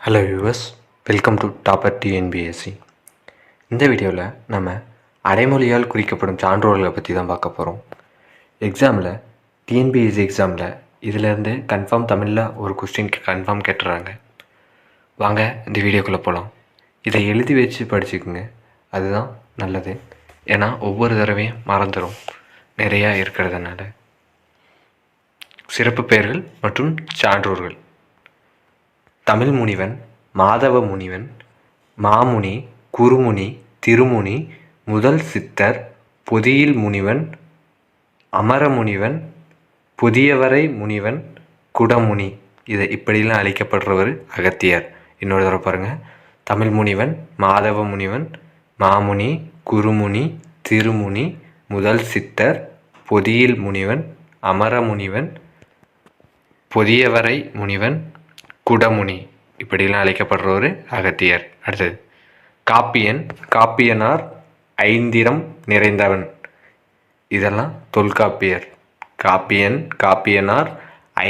Hello US, welcome to topper TNPSC. இந்த வீடியோவில் நம்ம அடைமொழியால் குறிக்கப்படும் சான்றோர்களை பற்றி தான் பார்க்க போகிறோம். எக்ஸாமில் டிஎன்பிஎஸ்சி எக்ஸாமில் இதிலேருந்து கன்ஃபார்ம் தமிழில் ஒரு கொஸ்டினுக்கு கன்ஃபார்ம் கேட்டுறாங்க. வாங்க இந்த வீடியோக்குள்ளே போகலாம். இதை எழுதி வச்சு படிச்சுக்குங்க, அதுதான் நல்லது. ஏன்னா ஒவ்வொரு தடவையும் மறந்துடும் நிறையா இருக்கிறதுனால. சிறப்பு பெயர்கள் மற்றும் சான்றோர்கள்: தமிழ் முனிவன், மாதவ முனிவன், மாமுனி, குருமுனி, திருமுனி, முதல் சித்தர், பொதியில் முனிவன், அமரமுனிவன், புதியவரை முனிவன், குடமுனி. இதை இப்படிலாம் அழைக்கப்படுறவர் அகத்தியர். இன்னொரு தடவை பாருங்கள்: தமிழ் முனிவன், மாதவ முனிவன், மாமுனி, குருமுனி, திருமுனி, முதல் சித்தர், பொதியில் முனிவன், அமரமுனிவன், புதியவரை முனிவன், குடமுனி. இப்படிலாம் அழைக்கப்படுறவர் அகத்தியர். அடுத்தது காப்பியன், காப்பியனார், ஐந்திரம் நிறைந்தவன். இதெல்லாம் தொல்காப்பியர். காப்பியன், காப்பியனார்,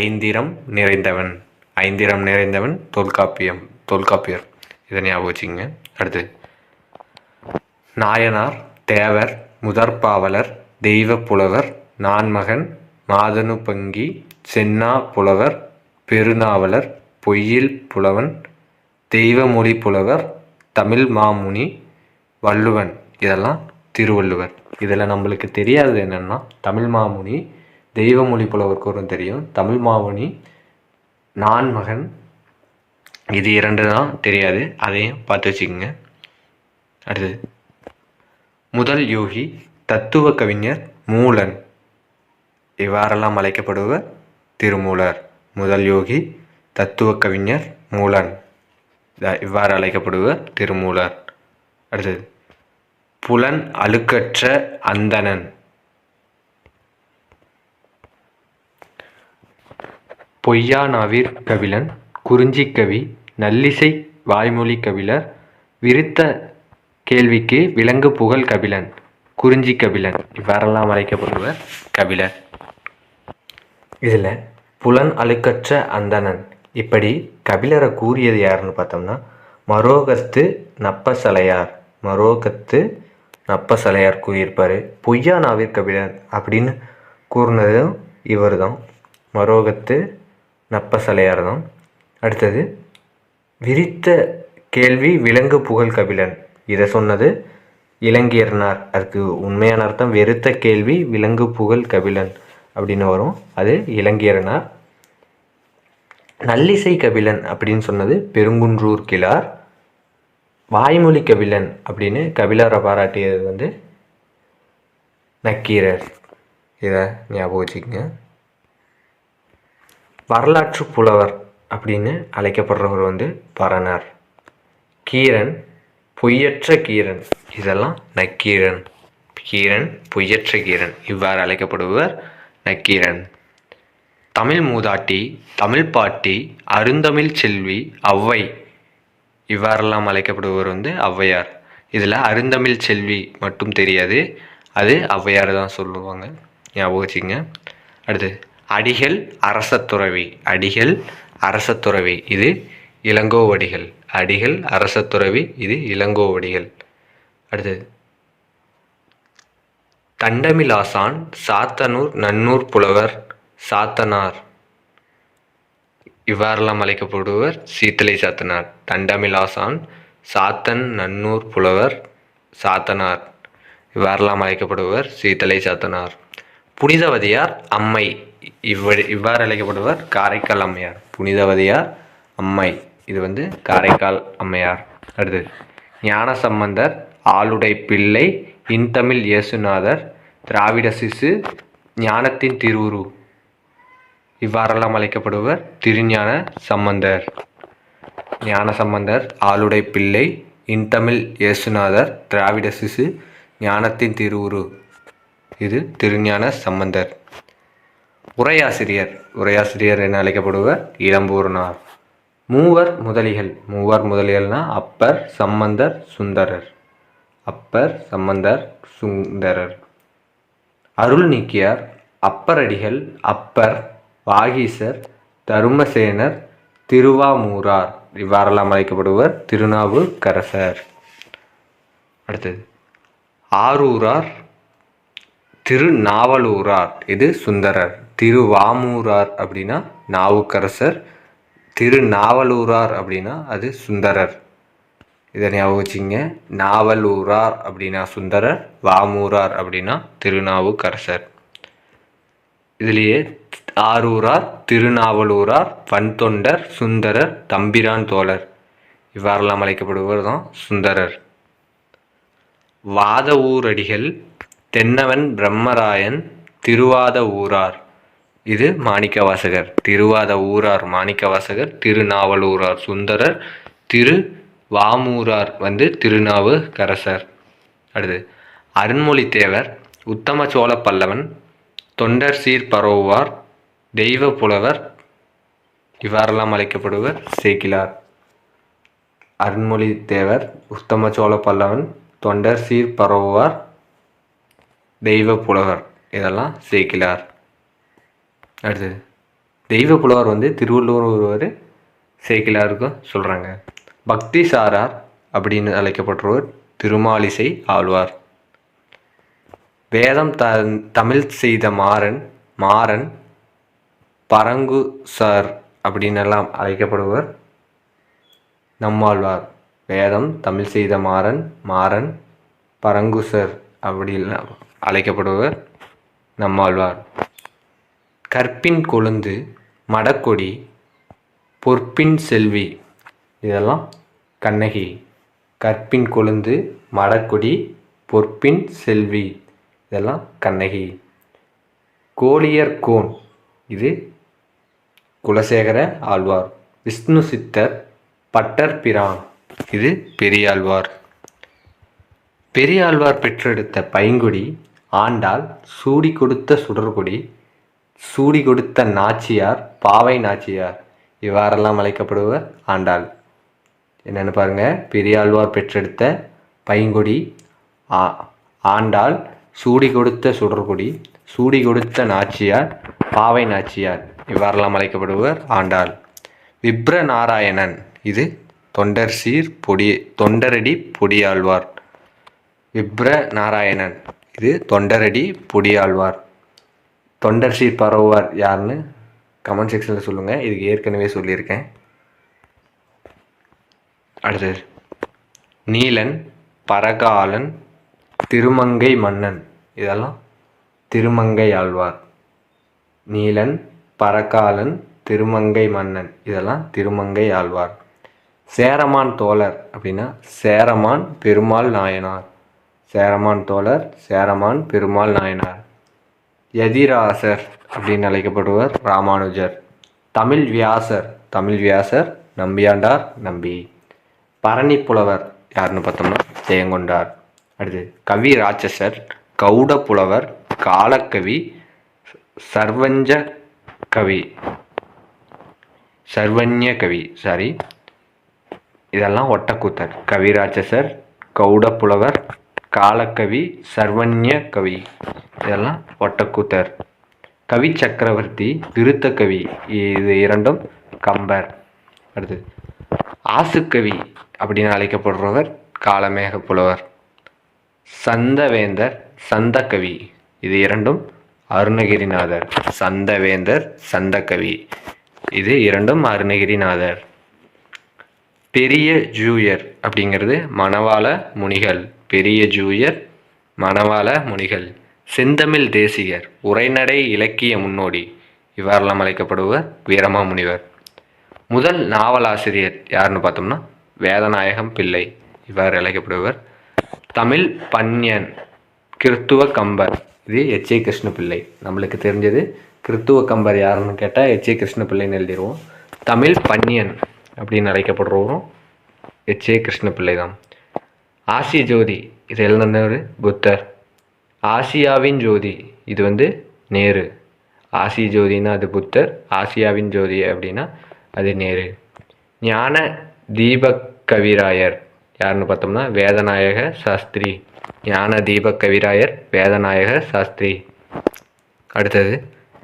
ஐந்திரம் நிறைந்தவன். ஐந்திரம் நிறைந்தவன் தொல்காப்பியர். இதை ஞாபகம் வச்சுங்க. அடுத்தது நாயனார், தேவர், முதற்பாவலர், தெய்வ புலவர், நான்மகன், மாதனு பங்கி, சென்னா புலவர், பெருநாவலர், பொய்யில் புலவன், தெய்வமொழி புலவர், தமிழ் மாமுனி, வள்ளுவன். இதெல்லாம் திருவள்ளுவர். இதில் நம்மளுக்கு தெரியாதது என்னென்னா, தமிழ் மாமுனி, தெய்வமொழி புலவருக்கு ஒரு தெரியும், தமிழ் மாமுனி, நான்மகன், இது இரண்டு தான் தெரியாது, அதையும் பார்த்து வச்சுக்கோங்க. அடுத்தது முதல் யோகி, தத்துவ கவிஞர், மூலன். இவ்வாறெல்லாம் அழைக்கப்படுவர் திருமூலர். முதல் யோகி, தத்துவ கவிஞர், மூலன். இவ்வாறு அழைக்கப்படுவர் திருமூலர். அடுத்தது புலன் அழுக்கற்ற அந்தணன். பொய்யானாவிற் கபிலன், குறிஞ்சிக்கவி, நல்லிசை வாய்மொழி கபிலர், விருத்த கேள்விக்கு விலங்கு புகழ் கபிலன், குறிஞ்சி கபிலன். இவ்வாறெல்லாம் அழைக்கப்படுவர் கபிலர். இதில் புலன் அழுக்கற்ற அந்தணன் இப்படி கபிலரை கூறியது யாருன்னு பார்த்தோம்னா மரோகத்து நப்பசலையார். மரோகத்து நப்பசலையார் கூறியிருப்பார். பொய்யானாவிற் கபிலன் அப்படின்னு கூறினதும் இவர் தான், மரோகத்து நப்பசலையார் தான். அடுத்தது விரித்த கேள்வி விலங்கு புகழ் கபிலன். இதை சொன்னது இலங்கையர்னார். அதுக்கு உண்மையான அர்த்தம் வெறுத்த கேள்வி விலங்கு புகழ் கபிலன் அப்படின்னு வரும். அது இலங்கையர்னார். நல்லிசை கபிலன் அப்படின்னு சொன்னது பெருங்குன்றூர் கிழார். வாய்மொழி கபிலன் அப்படின்னு கபிலரை பாராட்டியது நக்கீரர். இதை ஞாபகம் வச்சுக்கோங்க. வரலாற்று புலவர் அப்படின்னு அழைக்கப்படுறவர் பரணர். கீரன், பொய்யற்ற கீரன். இதெல்லாம் நக்கீரன். கீரன், பொய்யற்ற கீரன். இவ்வாறு அழைக்கப்படுவர் நக்கீரன். தமிழ் மூதாட்டி, தமிழ் பாட்டி, அருந்தமிழ் செல்வி, ஔவை. இவ்வாறெல்லாம் அழைக்கப்படுவர் ஔவையார். இதில் அருந்தமிழ் செல்வி மட்டும் தெரியாது, அது ஔவையார் தான் சொல்லுவாங்க, ஞாபகம் வச்சுங்க. அடுத்து அடிகள் அரசத்துறவி. அடிகள் அரசத்துறவி, இது இளங்கோவடிகள். அடிகள் அரசத்துறவி, இது இளங்கோவடிகள். அடுத்தது தண்டமிலாசான், சாத்தனூர் நன்னூர் புலவர், சாத்தனார். இவ்வாறெல்லாம் அழைக்கப்படுவர் சீத்தலை சாத்தனார். தண்டமிலாசான், சாத்தன் நன்னூர் புலவர், சாத்தனார். இவ்வாறெல்லாம் அழைக்கப்படுவர் சீத்தலை சாத்தனார். புனிதவதியார், அம்மை. இவ்வாறு அழைக்கப்படுவர் காரைக்கால் அம்மையார். புனிதவதியார், அம்மை. இது காரைக்கால் அம்மையார். அடுத்தது ஞானசம்பந்தர், ஆளுடை பிள்ளை, இன்தமிழ் இயேசுநாதர், திராவிட சிசு, ஞானத்தின் திருவுரு. இவ்வாறெல்லாம் அழைக்கப்படுவர் திருஞான சம்பந்தர். ஞானசம்பந்தர், ஆளுடை பிள்ளை, இன்தமிழ் இயேசுநாதர், திராவிட சிசு, ஞானத்தின் திருவுரு. இது திருஞான சம்பந்தர். உரையாசிரியர். உரையாசிரியர் என அழைக்கப்படுவர் இளம்பூரணார். மூவர் முதலிகள். மூவர் முதலிகள்னா அப்பர், சம்பந்தர், சுந்தரர். அப்பர், சம்பந்தர், சுந்தரர். அருள் நீக்கியார், அப்பரடிகள், அப்பர், வாகீசர், தருமசேனர், திருவாமூரார். இவ்வாறெல்லாம் அழைக்கப்படுவர் திருநாவுக்கரசர். அடுத்தது ஆரூரார் திருநாவலூரார், இது சுந்தரர். திருவாமூரார் அப்படின்னா நாவுக்கரசர், திருநாவலூரார் அப்படின்னா அது சுந்தரர். இதை ஞாபகம் வச்சுங்க. நாவலூரார் அப்படின்னா சுந்தரர், வாமூரார் அப்படின்னா திருநாவுக்கரசர். இதுலேயே ஆரூரார், திருநாவலூரார், வன்தொண்டர், சுந்தரர், தம்பிரான் தோழர் இவ்வாறெல்லாம் அழைக்கப்படுவர் தான் சுந்தரர். வாத ஊரடிகள், தென்னவன் பிரம்மராயன், திருவாத ஊரார், இது மாணிக்கவாசகர். திருவாத ஊரார் மாணிக்கவாசகர், திருநாவலூரார் சுந்தரர், திருவாமூரார் திருநாவுக்கரசர். அடுத்து அருண்மொழித்தேவர், உத்தம சோழ பல்லவன், தொண்டர் சீர் பரவுவார், தெய்வ புலவர் இவ்வாறெல்லாம் அழைக்கப்படுவர் சேக்கிலார். அருண்மொழித்தேவர், உத்தம சோழ பல்லவன், தொண்டர் சீர் பரவுவார், தெய்வ புலவர் இதெல்லாம் சேக்கிலார். அடுத்தது தெய்வ புலவர் திருவள்ளுவர் ஒருவர், சேக்கிலாருக்கும் சொல்கிறாங்க. பக்தி சாரார் அப்படின்னு அழைக்கப்படுறவர் திருமாலிசை ஆழ்வார். வேதம் தமிழ் செய்த மாறன் பரங்குசார் அப்படின்னெல்லாம் அழைக்கப்படுவர் நம்மாழ்வார். வேதம் தமிழ் செய்த மாறன் பரங்குசர் அப்படின்லாம் அழைக்கப்படுவர் நம்மாழ்வார். கற்பின் கொழுந்து, மடக்கொடி, பொற்பின் செல்வி இதெல்லாம் கண்ணகி. கற்பின் கொழுந்து, மடக்கொடி, பொற்பின் செல்வி இதெல்லாம் கண்ணகி. கோழியர்கோன், இது குலசேகர ஆழ்வார். விஷ்ணு சித்தர், பட்டர் பிரான், இது பெரியாழ்வார். பெரியாழ்வார் பெற்றெடுத்த பைங்குடி, ஆண்டாள், சூடி கொடுத்த சுடர்கொடி, சூடி கொடுத்த நாச்சியார், பாவை நாச்சியார் இவ்வாறெல்லாம் அழைக்கப்படுவர் ஆண்டாள். என்னென்னு பாருங்கள். பெரியாழ்வார் பெற்றெடுத்த பைங்குடி, ஆண்டாள், சூடி கொடுத்த சுடர்கொடி, சூடி கொடுத்த நாச்சியார், பாவை நாச்சியார் இவ்வாறெல்லாம் அழைக்கப்படுவர் ஆண்டாள். விப்ர நாராயணன், இது தொண்டரடி பொடியாழ்வார். விப்ர நாராயணன், இது தொண்டரடி பொடியாழ்வார். தொண்டர் சீர் பரவுவார் யாருன்னு கமெண்ட் செக்ஷனில் சொல்லுங்கள். இதுக்கு ஏற்கனவே சொல்லியிருக்கேன். அடுத்தது நீலன், பரகாலன், திருமங்கை மன்னன் இதெல்லாம் திருமங்கை ஆழ்வார். நீலன், பரகாலன், திருமங்கை மன்னன் இதெல்லாம் திருமங்கை ஆழ்வார். சேரமான் தோழர் அப்படின்னா சேரமான் பெருமாள் நாயனார். சேரமான் தோழர், சேரமான் பெருமாள் நாயனார். யதிராசர் அப்படின்னு அழைக்கப்படுவர் ராமானுஜர். தமிழ் வியாசர் நம்பியாண்டார் நம்பி. பரணி புலவர் யாருன்னு பார்த்தோம்னா ஜெயங்கொண்டார். அடுத்து கவி ராட்சசர், கௌட புலவர், காலக்கவி, சர்வஞ்ச கவி இதெல்லாம் ஒட்டக்கூத்தர். கவிராட்சசர், கௌட புலவர், காலக்கவி, சர்வன்ய கவி இதெல்லாம் ஒட்டக்கூத்தர். கவி சக்கரவர்த்தி, விருத்த கவி இது இரண்டும் கம்பர். அடுத்து ஆசுக்கவி அப்படின்னு அழைக்கப்படுறவர் காலமேக புலவர். சந்தவேந்தர், சந்தகவி இது இரண்டும் அருணகிரிநாதர். சந்தவேந்தர், சந்தகவி இது இரண்டும் அருணகிரிநாதர். பெரிய ஜூயர் அப்படிங்கிறது மணவாள முனிகள். பெரிய ஜூயர், மணவாள முனிகள். செந்தமிழ் தேசிகர், உரைநடை இலக்கிய முன்னோடி இவ்வாறெல்லாம் அழைக்கப்படுவர் வீரமாமுனிவர். முதல் நாவலாசிரியர் யாருன்னு பார்த்தோம்னா வேதநாயகம் பிள்ளை இவ்வாறு அழைக்கப்படுவர். தமிழ் பன்னியன், கிறித்துவ கம்பர் இது எச்.ஏ. கிருஷ்ணபிள்ளை. நம்மளுக்கு தெரிஞ்சது கிறித்துவ கம்பர் யாருன்னு கேட்டால் எச்.ஏ. கிருஷ்ணபிள்ளைன்னு எழுதிடுவோம். தமிழ் பன்னியன் அப்படின்னு அழைக்கப்படுறவரும் எச்.ஏ. கிருஷ்ணபிள்ளை தான். ஆசிய ஜோதி இது எழுதினவர் புத்தர். ஆசியாவின் ஜோதி இது நேரு. ஆசிய ஜோதினா அது புத்தர், ஆசியாவின் ஜோதி அப்படின்னா அது நேரு. ஞான தீபக் கவிராயர் யாருன்னு பார்த்தோம்னா வேதநாயக சாஸ்திரி. ஞான தீபக் கவிராயர், வேதநாயக சாஸ்திரி. அடுத்தது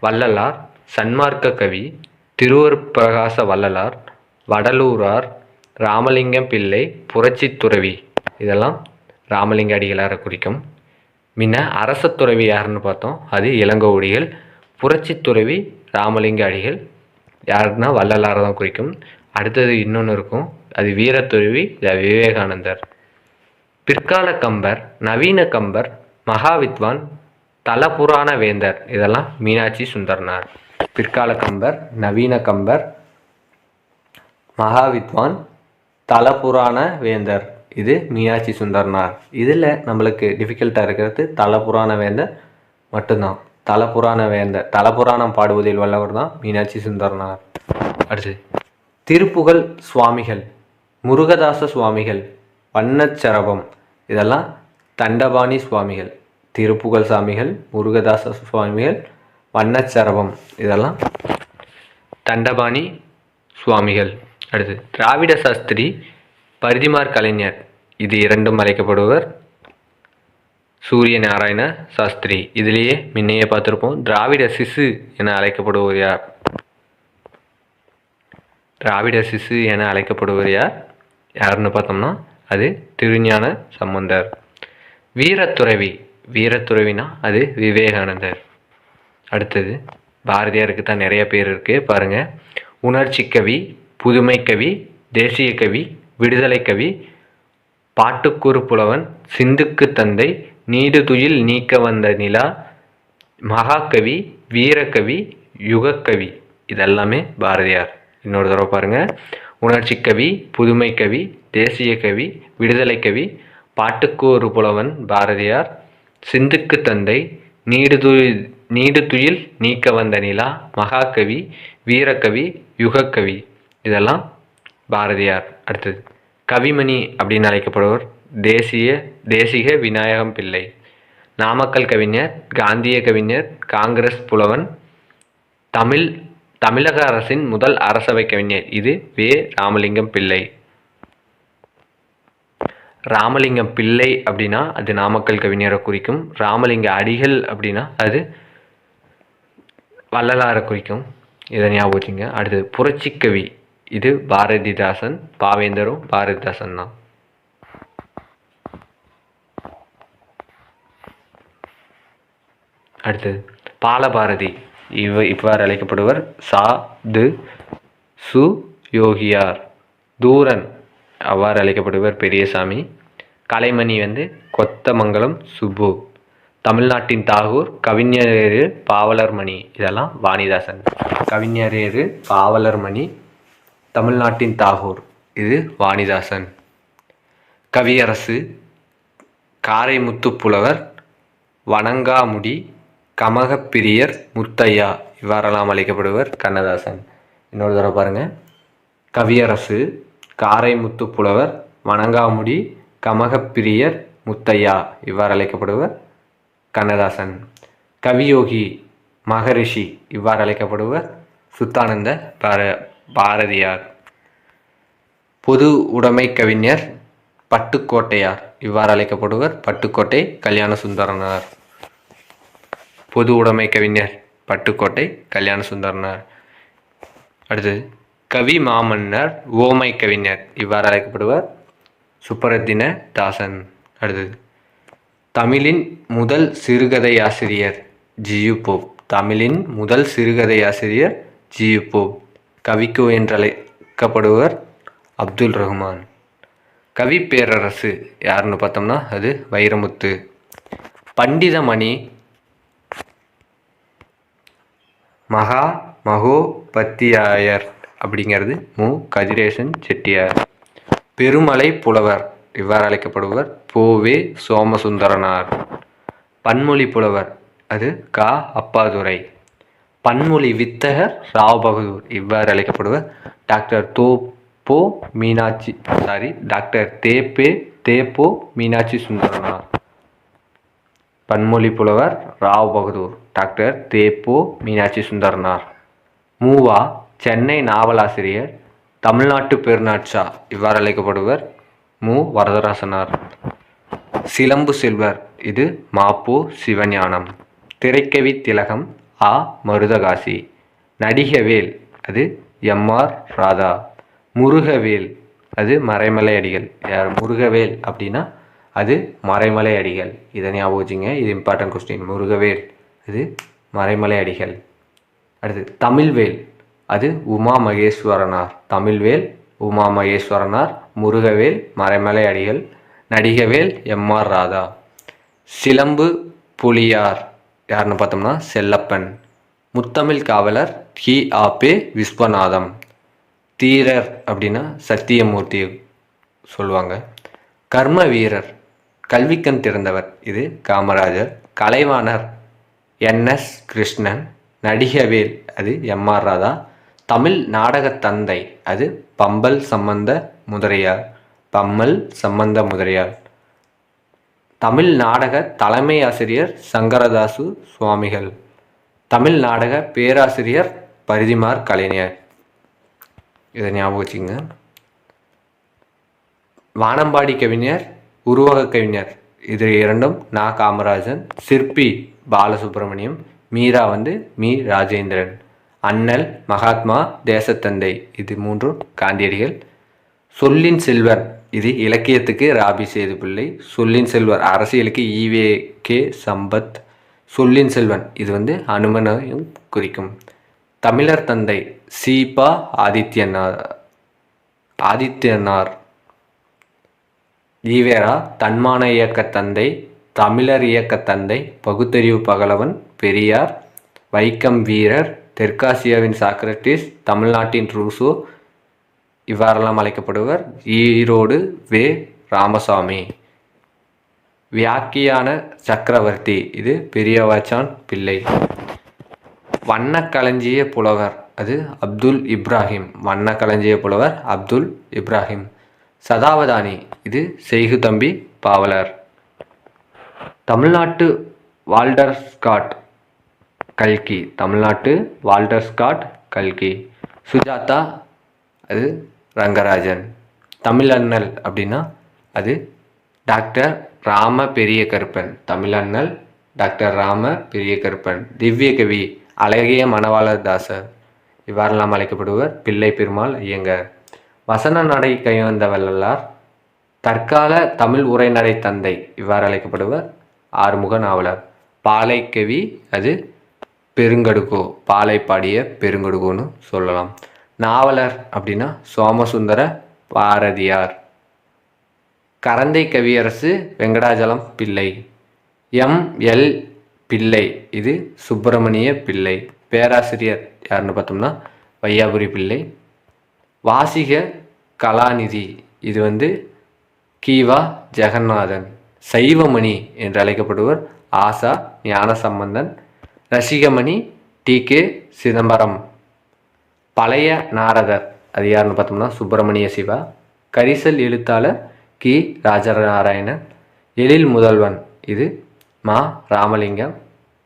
வள்ளலார், சன்மார்க்க கவி, திருவருட்பிரகாச வள்ளலார், வடலூரார், ராமலிங்கம் பிள்ளை புரட்சி துறவி, இதெல்லாம் ராமலிங்க அடிகளாரை குறிக்கும். முன்ன அரச துறவி யாருன்னு பார்த்தோம், அது இளங்கோவடிகள். புரட்சி துறவி ராமலிங்க அடிகள் யாருன்னா வள்ளலாரை தான் குறிக்கும். அடுத்தது இன்னொன்று இருக்கும், அது வீரத்துறவி விவேகானந்தர். பிற்கால கம்பர், நவீன கம்பர், மகாவித்வான், தலபுராண வேந்தர், இதெல்லாம் மீனாட்சி சுந்தரனார். பிற்கால கம்பர், நவீன கம்பர், மகாவித்வான், தலபுராண வேந்தர், இது மீனாட்சி சுந்தரனார். இதில் நம்மளுக்கு டிஃபிகல்ட்டாக இருக்கிறது தலபுராண வேந்தர் மட்டும்தான். தலபுராணம் பாடுவதில் வல்லவர் தான் மீனாட்சி சுந்தரனார். அடுத்து திருப்புகழ் சுவாமிகள், முருகதாச சுவாமிகள், வண்ணச்சரபம், இதெல்லாம் தண்டபாணி சுவாமிகள். திருப்புகழ் சுவாமிகள், முருகதாச சுவாமிகள், வண்ணச்சரபம், இதெல்லாம் தண்டபாணி சுவாமிகள். அடுத்து திராவிட சாஸ்திரி, பரிதிமார் கலைஞர், இது இரண்டும் அழைக்கப்படுவர் சூரிய நாராயண சாஸ்திரி. இதிலேயே முன்னையே பார்த்துருப்போம். திராவிட சிசு என அழைக்கப்படுவர் யார்? திராவிட சிசு என அழைக்கப்படுவர் யாருன்னு பார்த்தோம்னா அது திருஞான சம்பந்தர். வீரத்துறவி, வீரத்துறவினா அது விவேகானந்தர். அடுத்தது பாரதியாருக்கு தான் நிறைய பேர் இருக்குது பாருங்கள். உணர்ச்சி கவி, புதுமை கவி, தேசிய கவி, விடுதலை கவி, பாட்டுக்கூறு புலவன், சிந்துக்கு தந்தை, நீடுதுயில் நீக்க வந்த நிலா, மகாகவி, வீரகவி, யுகக்கவி, இதெல்லாமே பாரதியார். இன்னொரு தடவை பாருங்கள். உணர்ச்சி கவி, புதுமை கவி, தேசிய கவி, விடுதலை கவி, பாட்டுக்கூறு புலவன் பாரதியார், சிந்துக்கு தந்தை, நீடுதுயில் நீக்க வந்த நிலா, மகாகவி, வீரகவி, யுகக்கவி, இதெல்லாம் பாரதியார். அடுத்தது கவிமணி அப்படின்னு அழைக்கப்படுவர் தேசிக விநாயகம் பிள்ளை. நாமக்கல் கவிஞர், காந்திய கவிஞர், காங்கிரஸ் புலவன், தமிழக அரசின் முதல் அரசவை கவிஞர், இது வே. ராமலிங்கம் பிள்ளை. ராமலிங்கம் பிள்ளை அப்படின்னா அது நாமக்கல் கவிஞரை குறிக்கும். ராமலிங்க அடிகள் அப்படின்னா அது வள்ளலாரை குறிக்கும். இதை ஞாபகம் வச்சுங்க. அடுத்தது புரட்சி கவி, இது பாரதிதாசன். பாவேந்தரும் பாரதிதாசன் தான். அடுத்தது பாலபாரதி, இவ்வாறு அழைக்கப்படுவர் சு யோகியார். தூரன் அவ்வாறு அழைக்கப்படுவர் பெரியசாமி. கலைமணி கொத்தமங்கலம் சுப்பு. தமிழ்நாட்டின் தாகூர், கவிஞரேறு பாவலர் மணி, இதெல்லாம் வாணிதாசன். கவிஞரேறு பாவலர் மணி, தமிழ்நாட்டின் தாகூர், இது வாணிதாசன். கவியரசு, காரைமுத்து புலவர், வணங்காமுடி, கமகப்பிரியர், முத்தையா, இவ்வாறெல்லாம் அழைக்கப்படுவர் கண்ணதாசன். இன்னொரு தடவை பாருங்கள். கவியரசு, காரைமுத்து புலவர், வணங்காமுடி, கமகப்பிரியர், முத்தையா, இவ்வாறு அழைக்கப்படுவர் கண்ணதாசன். கவியோகி, மகரிஷி, இவ்வாறு அழைக்கப்படுவர் சுத்தானந்த பாரதியார். பொது உடைமை கவிஞர், பட்டுக்கோட்டையார், இவ்வாறு அழைக்கப்படுவர் பட்டுக்கோட்டை கல்யாண சுந்தரனார். பொது உடைமை கவிஞர் பட்டுக்கோட்டை கல்யாண சுந்தரனார். அடுத்தது கவி மாமன்னர், ஓமை கவிஞர், இவ்வாறு அழைக்கப்படுவர் சுப்பரத்தின தாசன். அடுத்தது தமிழின் முதல் சிறுகதை ஆசிரியர் ஜியு போப். தமிழின் முதல் சிறுகதை ஆசிரியர் ஜியு போப். கவிக்கோ என்றழைக்கப்படுவர் அப்துல் ரஹ்மான். கவி பேரரசு யாருன்னு பார்த்தோம்னா அது வைரமுத்து. பண்டிதமணி, மகோபத்தியாயர் அப்படிங்கிறது மு. கதிரேசன் செட்டியார். பெருமலை புலவர், இவ்வாறு அழைக்கப்படுவர் போவே சோமசுந்தரனார். பன்மொழி புலவர், அது க. அப்பாதுரை. பன்மொழி வித்தகர் ராவ் பகதூர், இவ்வாறு அழைக்கப்படுவர் டாக்டர் தேப்போ மீனாட்சி சுந்தரனார். பன்மொழி புலவர் ராவ் பகதூர், டாக்டர் தேப்போ மீனாட்சி சுந்தரனார். மூவா, சென்னை நாவலாசிரியர், தமிழ்நாட்டு பெருநாட்சா, இவ்வாறு அழைக்கப்படுவர் மு. வரதராசனார். சிலம்பு செல்வர், இது மாப்போ சிவஞானம். திரைக்கவி திலகம், ஆ. மருதகாசி. நடிகவேல், அது எம். ஆர். ராதா. முருகவேல், அது மறைமலை அடிகள். யார்? முருகவேல் அப்படின்னா அது மறைமலை அடிகள். இதை ஞாபகம் வச்சுங்க, இது இம்பார்ட்டன்ட் கொஸ்டின். முருகவேல் அது மறைமலை அடிகள். அடுத்து தமிழ்வேல் அது உமா மகேஸ்வரனார். தமிழ்வேல் உமா மகேஸ்வரனார். முருகவேல் மறைமலை அடிகள். நடிகவேல் எம்.ஆர். ராதா. சிலம்பு புலியார் யாருன்னு பார்த்தோம்னா செல்லப்பன். முத்தமிழ் காவலர் கி.ஆ.பெ. விஸ்வநாதம். தீரர் அப்படின்னா சத்தியமூர்த்தி சொல்லுவாங்க. கர்ம வீரர் கல்விக்கண் திறந்தவர் இது காமராஜர். கலைவாணர் என்.எஸ். கிருஷ்ணன். நடிகவேல் அது எம்.ஆர். ராதா. தமிழ் நாடக தந்தை அது பம்மல் சம்பந்த முதலியார். பம்மல் சம்பந்த முதலியார். தமிழ் நாடக தலைமை ஆசிரியர் சங்கரதாசு சுவாமிகள். தமிழ் நாடக பேராசிரியர் பரிதிமார் கலைஞர். இதை ஞாபகம் வச்சுங்க. வானம்பாடி கவிஞர் உருவக கவிஞர் இது இரண்டும் நா. காமராஜன். சிற்பி பாலசுப்ரமணியம். மீரா மீ. ராஜேந்திரன். அண்ணல் மகாத்மா தேசத்தந்தை இது மூன்றும் காந்தியடிகள். சொல்லின் செல்வர் இது இலக்கியத்துக்கு ராபி சேதுப்பிள்ளை. சொல்லின் செல்வர் அரசியலுக்கு ஈ.வே.கே. சம்பத். சொல்லின் செல்வன் இது அனுமனையும் குறிக்கும். தமிழர் தந்தை சீபா ஆதித்யனார். ஈவேரா தன்மான இயக்க தந்தை. தமிழர் இயக்க தந்தை. பகுத்தறிவு பகலவன் பெரியார். வைக்கம் வீரர் தெற்காசியாவின் சாக்ரட்டிஸ். தமிழ்நாட்டின் ரூசோ இவ்வாறெல்லாம் அழைக்கப்படுவர். ஈரோடு வே. ராமசாமி. வியாக்கியான சக்கரவர்த்தி இது பெரியவாச்சான் பிள்ளை. வண்ணக்களஞ்சிய புலவர் அது அப்துல் இப்ராஹிம். வண்ணக்களஞ்சிய புலவர் அப்துல் இப்ராஹிம். சதாவதானி இது செய்குதம்பி பாவலர். தமிழ்நாட்டு வால்டர் ஸ்காட் கல்கி. தமிழ்நாட்டு வால்டர் ஸ்காட் கல்கி. சுஜாதா அது ரங்கராஜன். தமிழண்ணல் அப்படின்னா அது டாக்டர் ராம பெரிய கருப்பன். தமிழண்ணல் டாக்டர் ராம பெரிய கருப்பன். திவ்ய கவி அழகிய மணவாளர் தாசர் இவ்வாறெல்லாம் அழைக்கப்படுவர் பிள்ளை பெருமாள் ஐயங்கார். வசன நடை கைவந்த வள்ளலார். தற்கால தமிழ் உரைநடை தந்தை இவ்வாறு அழைக்கப்படுவர் ஆறுமுக நாவலர். பாலைக்கவி அது பெருங்கடுகோ. பாலை பாடிய பெருங்கடுகோன்னு சொல்லலாம். நாவலர் அப்படின்னா சோமசுந்தர பாரதியார். கரந்தை கவியரசு வெங்கடாஜலம் பிள்ளை. எம்.எல். பிள்ளை இது சுப்பிரமணிய பிள்ளை. பேராசிரியர் யாருன்னு பார்த்தோம்னா வையாபுரி பிள்ளை. வாசிக கலாநிதி இது கீவா ஜெகநாதன். சைவமணி என்று அழைக்கப்படுவர் ஆசா ஞானசம்பந்தன். ரசிகமணி டி.கே. சிதம்பரம். பழைய நாரதர் அது யாருன்னு பார்த்தோம்னா சுப்பிரமணிய சிவா. கரிசல் எழுத்தாளர் கி. ராஜநாராயணன். எழில் முதல்வன் இது மா. ராமலிங்கம்.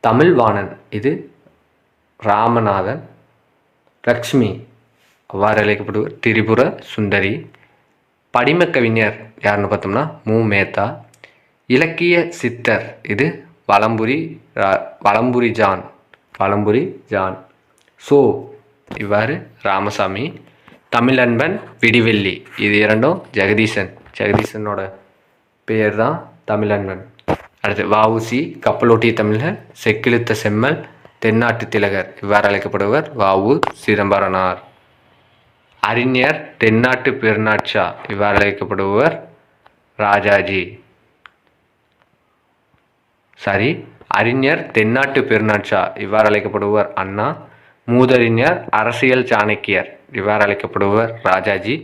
தமிழ்வாணன் இது ராமநாதன். லக்ஷ்மி அவ்வாறு அழைக்கப்படுவர் திரிபுர சுந்தரி. படிம கவிஞர் யாருன்னு பார்த்தோம்னா மு. மேத்தா. இலக்கிய சித்தர் இது வலம்புரி ஜான். சோ இவ்வாறு ராமசாமி. தமிழன்பன் விடிவெள்ளி இது இரண்டும் ஜெகதீசனோட பெயர் தான் தமிழன்பன். அடுத்து வ.உ.சி. கப்பலோட்டிய தமிழர். செக்கிழுத்த செம்மல். தென்னாட்டு திலகர் இவ்வாறு அழைக்கப்படுவர் வ.உ. சிதம்பரனார். அறிஞர் தென்னாட்டு பெருநாட்சா இவ்வாறு அழைக்கப்படுவர் ராஜாஜி. அறிஞர் தென்னாட்டு பெருநாட்சா இவ்வாறு அழைக்கப்படுவர் அண்ணா. மூதறிஞர் அரசியல் சாணக்கியர் இவ்வாறு அழைக்கப்படுவர் ராஜாஜி.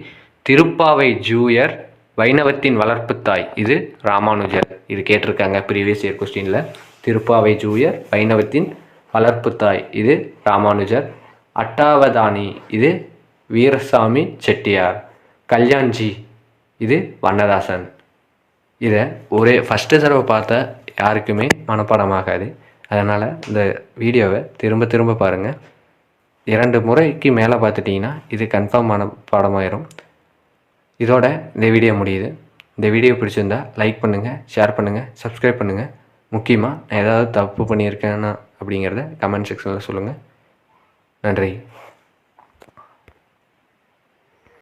திருப்பாவை ஜூயர் வைணவத்தின் வளர்ப்பு தாய் இது ராமானுஜர். இது கேட்டிருக்காங்க ப்ரீவியஸ் இயர் கொஸ்டினில். திருப்பாவை ஜூயர் வைணவத்தின் வளர்ப்பு தாய் இது ராமானுஜர். அட்டாவதானி இது வீரசாமி செட்டியார். கல்யாண்ஜி இது வண்ணதாசன். இதை ஃபஸ்ட்டு தடவை பார்த்த யாருக்குமே மனப்பாடமாகாது. அதனால் இந்த வீடியோவை திரும்ப திரும்ப பாருங்கள். 2 முறைக்கு மேலே பார்த்துட்டிங்கன்னா இது கன்ஃபார்ம் மனப்பாடமாயிரும். இதோட இந்த வீடியோ முடியுது. இந்த வீடியோ பிடிச்சிருந்தா லைக் பண்ணுங்கள், ஷேர் பண்ணுங்கள், சப்ஸ்கிரைப் பண்ணுங்கள். முக்கியமாக நான் ஏதாவது தப்பு பண்ணியிருக்கேன்னா அப்படிங்கிறத கமெண்ட் செக்ஷனில் சொல்லுங்கள். நன்றி.